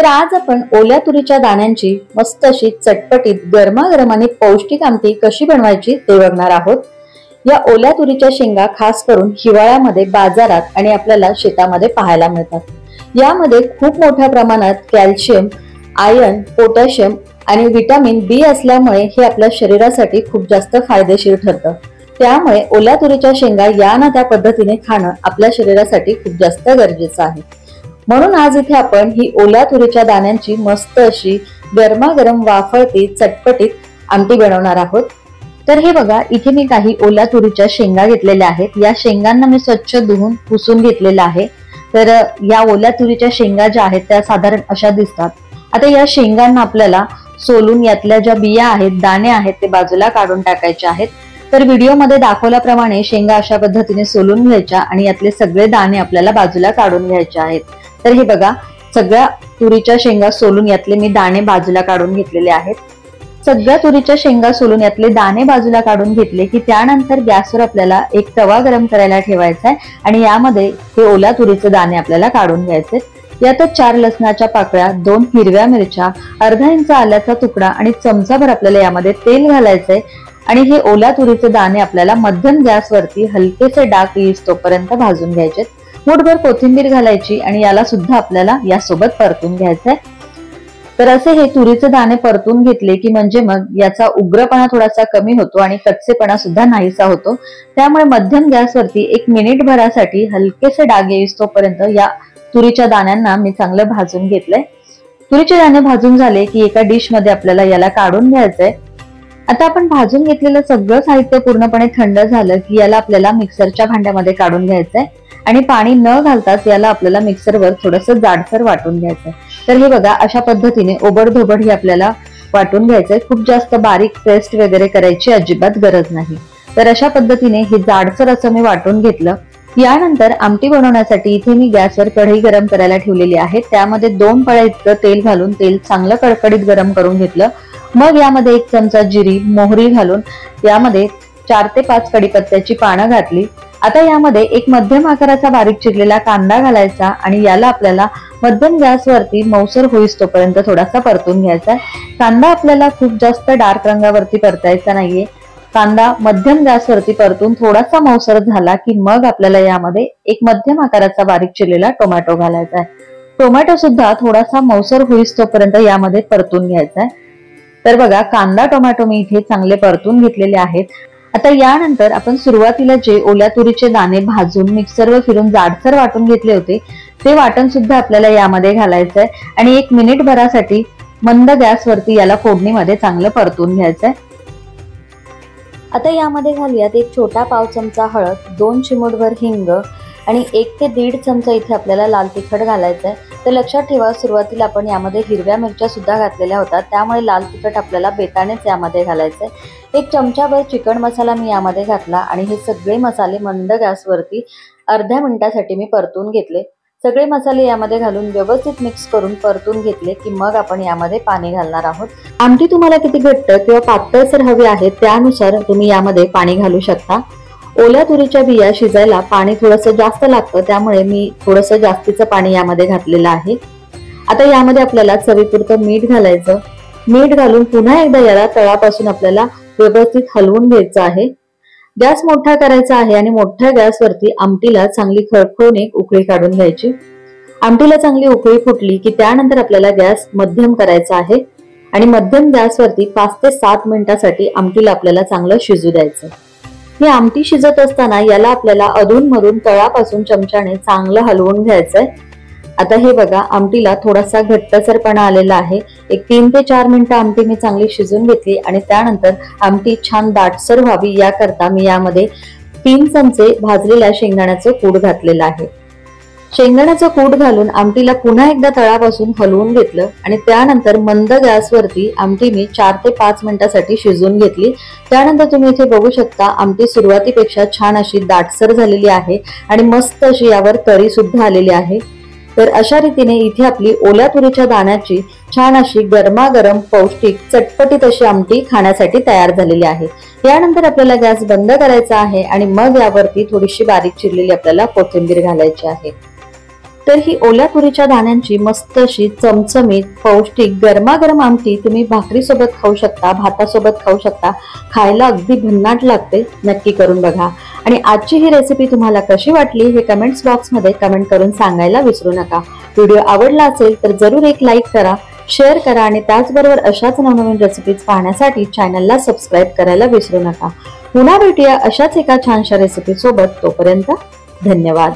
तर आज आपण ओल्या तुरीच्या दाण्यांची मस्त अशी चटपटीत गरमागरम आणि पौष्टिक आमटी कशी बनवायची ते बघणार आहोत। या ओल्या तुरीच्या शेंगा खास करून हिवाळ्यामध्ये बाजारात आणि आपल्याला शेतामध्ये पाहायला मिळतात। यामध्ये खूप मोठ्या प्रमाणात कॅल्शियम, आयर्न, पोटॅशियम आणि विटामिन बी असल्यामुळे हे आपल्या शरीरासाठी खूप जास्त फायदेशीर ठरतं। त्यामुळे ओल्या तुरीच्या शेंगा या ना त्या पद्धतीने खाणं आपल्या शरीरासाठी खूप जास्त गरजेचं आहे। म्हणून आज इथे आपण ही ओल्या तुरीच्या दाण्यांची मस्त अशी गरमागरम वाफळती चटपटीत आमटी बनवणार आहोत। तर हे बघा, इथे मी काही ओल्या तुरीच्या शेंगा घेतलेल्या आहेत। या शेंगांना मी स्वच्छ धुवून पुसून घेतलेलं आहे। तर या ओल्या तुरीच्या शेंगा ज्या आहेत त्या साधारण अशा दिसतात। आता या शेंगांना आपल्याला सोलून यातल्या ज्या बिया आहेत, दाणे आहेत ते बाजूला काढून टाकायचे आहेत। तर व्हिडिओमध्ये दाखवल्याप्रमाणे शेंगा अशा पद्धतीने सोलून घ्यायच्या आणि यातले सगळे दाणे आपल्याला बाजूला काढून घ्यायचे आहेत। तर हे बघा, सगळ्या तुरीच्या शेंगा सोलून यातले मी दाणे बाजूला काढून घेतलेले आहेत। सगळ्या तुरीच्या शेंगा सोलून यातले दाणे बाजूला काढून घेतले की त्यानंतर गॅसवर आपल्याला एक तवा गरम करायला ठेवायचा आहे आणि यामध्ये हे ओल्या तुरीचे दाणे आपल्याला काढून घ्यायचे। यातच 4 लसणाच्या पाकळ्या, 2 हिरव्या मिरच्या, अर्धा इंच आल्याचा तुकडा आणि चमचाभर आपल्याला यामध्ये तेल घालायचंय आणि हे ओल्या तुरीचे दाणे आपल्याला मध्यम गॅसवरती हलकेसे डाग येईस्तोपर्यंत भाजून घ्यायचे। मुठभर कोथिंबीर घालायची आणि याला सुद्धा आपल्याला यासोबत परतून घ्यायचंय। तर असे हे तुरीचे दाणे परतून घेतले की म्हणजे मग याचा उग्रपणा थोडासा कमी होतो आणि कच्चेपणा सुद्धा नाहीसा होतो। त्यामुळे मध्यम गॅसवरती 1 मिनिट भरासाठी हलकेसे डाग येईस्तोपर्यंत या तुरीच्या दाण्यांना मी चांगलं भाजून घेतलंय। तुरीचे दाणे भाजून झाले की एका डिश मध्ये आपल्याला याला काढून घ्यायचंय। आता आपण भाजून घेतलेलं सगळं साहित्य पूर्णपणे थंड झालं की याला आपल्याला मिक्सरच्या भांड्यामध्ये काढून घ्यायचंय आणि पाणी न घालताच याला आपल्याला मिक्सरवर थोडंसं जाडसर वाटून घ्यायचंय। तर हे बघा, अशा पद्धतीने ओबडधोबड ही आपल्याला वाटून घ्यायचंय। खूप जास्त बारीक पेस्ट वगैरे करायची अजिबात गरज नाही। तर अशा पद्धतीने हे जाडसर असं मी वाटून घेतलं। यानंतर आमटी बनवण्यासाठी इथे मी गॅसवर कढई गरम करायला ठेवलेली आहे। त्यामध्ये 2 पळ्या इतकं तेल घालून तेल चांगलं कडकडीत गरम करून घेतलं। मग यामध्ये 1 चमचा जिरी, मोहरी घालून यामध्ये 4 ते 5 कढीपत्त्याची पानं घातली। आता यामध्ये एक मध्यम आकाराचा बारीक चिरलेला कांदा घालायचा आणि याला आपल्याला मध्यम गॅसवरती मऊसर होईस्तोपर्यंत थोडासा परतून घ्यायचा। कांदा आपल्याला खूप जास्त डार्क रंगावरती परतायचा नाहीये। कांदा मध्यम गॅसवरती परतून थोडासा मऊसर झाला की मग आपल्याला यामध्ये एक मध्यम आकाराचा बारीक चिरलेला टोमॅटो घालायचा आहे। टोमॅटो सुद्धा थोडासा मऊसर होईस्तोपर्यंत यामध्ये परतून घ्यायचा आहे। तर बघा, कांदा टोमॅटो मी इथे चांगले परतून घेतलेले आहेत। आता यानंतर आपण सुरुवातीला जे ओल्या तुरीचे दाणे भाजून मिक्सरवर फिरून जाडसर वाटून घेतले होते ते वाटण सुद्धा आपल्याला यामध्ये घालायचंय आणि 1 मिनिट भरासाठी मंद गॅसवरती याला फोडणीमध्ये चांगलं परतून घ्यायचंय। आता यामध्ये घालूयात 1 छोटा पाव चमचा हळद, 2 चिमूटभर हिंग आणि 1 ते 1.5 चमचा इथे आपल्याला लाल तिखट घालायचंय। तर लक्षात ठेवा, सुरुवातीला आपण यामध्ये हिरव्या मिरच्या सुद्धा घातलेल्या होत्या, त्यामुळे लाल तिखट आपल्याला बेतानेच यामध्ये घालायचंय। 1 चमचाभर चिकन मसाला मी यामध्ये घातला आणि हे सगळे मसाले मंद गॅसवरती अर्ध्या मिनिटासाठी मी परतून घेतले। सगळे मसाले यामध्ये घालून व्यवस्थित मिक्स करून परतून घेतले की मग आपण यामध्ये पाणी घालणार आहोत। आमटी तुम्हाला किती घट्ट किंवा पातळसर हवी आहे त्यानुसार तुम्ही यामध्ये पाणी घालू शकता। ओल्या तुरीच्या बिया शिजायला पाणी थोडंसं जास्त लागतं, त्यामुळे मी थोडंसं जास्तीचं पाणी यामध्ये घातलेलं आहे। आता यामध्ये आपल्याला चवीपुरतं मीठ घालायचं। मीठ घालून पुन्हा एकदा याला तळापासून आपल्याला व्यवस्थित हलवून घ्यायचं आहे। गॅस मोठा करायचा आहे आणि मोठ्या गॅसवरती आमटीला चांगली खळखळून एक उकळी काढून घ्यायची। आमटीला चांगली उकळी फुटली की त्यानंतर आपल्याला गॅस मध्यम करायचा आहे आणि मध्यम गॅसवरती 5 ते 7 मिनिटांसाठी आमटीला आपल्याला चांगलं शिजू द्यायचं। ही आमटी शिजत असताना याला आपल्याला अधूनमधून तळापासून चमच्याने चांगलं हलवून घ्यायचंय। आता हे बघा, आमटीला थोडासा घट्टसरपणा आलेला आहे। एक 3 ते 4 मिनिटं आमटी मी चांगली शिजून घेतली आणि त्यानंतर आमटी छान दाटसर व्हावी याकरता मी यामध्ये 3 चमचे भाजलेल्या शेंगदाण्याचं कूट घातलेलं आहे। शेंगदाण्याचं कूट घालून आमटीला पुन्हा एकदा तळापासून हलवून घेतलं आणि त्यानंतर मंद गॅसवरती आमटी मी 4 ते 5 मिनिटांसाठी शिजून घेतली। त्यानंतर तुम्ही इथे बघू शकता, आमटी सुरुवातीपेक्षा छान अशी दाटसर झालेली आहे आणि मस्त अशी यावर तरी सुद्धा आलेली आहे। तर अशा रीतीने इथे आपली ओल्या तुरीच्या दाण्याची छान अशी गरमागरम पौष्टिक चटपटीत अशी आमटी खाण्यासाठी तयार झालेली आहे। यानंतर आपल्याला गॅस बंद करायचा आहे आणि मग यावरती थोडीशी बारीक चिरलेली आपल्याला कोथिंबीर घालायची आहे। तर ही ओल्या तुरीच्या दाण्यांची मस्त अशी चमचमीत पौष्टिक गरमागरम आमटी तुम्ही भाकरीसोबत खाऊ शकता, भातासोबत खाऊ शकता. खायला अगदी भन्नाट लागते. नक्की करून बघा. आणि आजची ही रेसिपी तुम्हाला कशी वाटली हे कमेंट्स बॉक्समध्ये कमेंट करून सांगायला विसरू नका. व्हिडिओ आवडला असेल तर जरूर एक लाईक करा, शेअर करा आणि त्याचबरोबर अशाच नवनवीन रेसिपीज पाहण्यासाठी चॅनलला सबस्क्राईब करायला विसरू नका. पुन्हा भेटूया अशाच एका छानशा रेसिपी सोबत. तोपर्यंत धन्यवाद.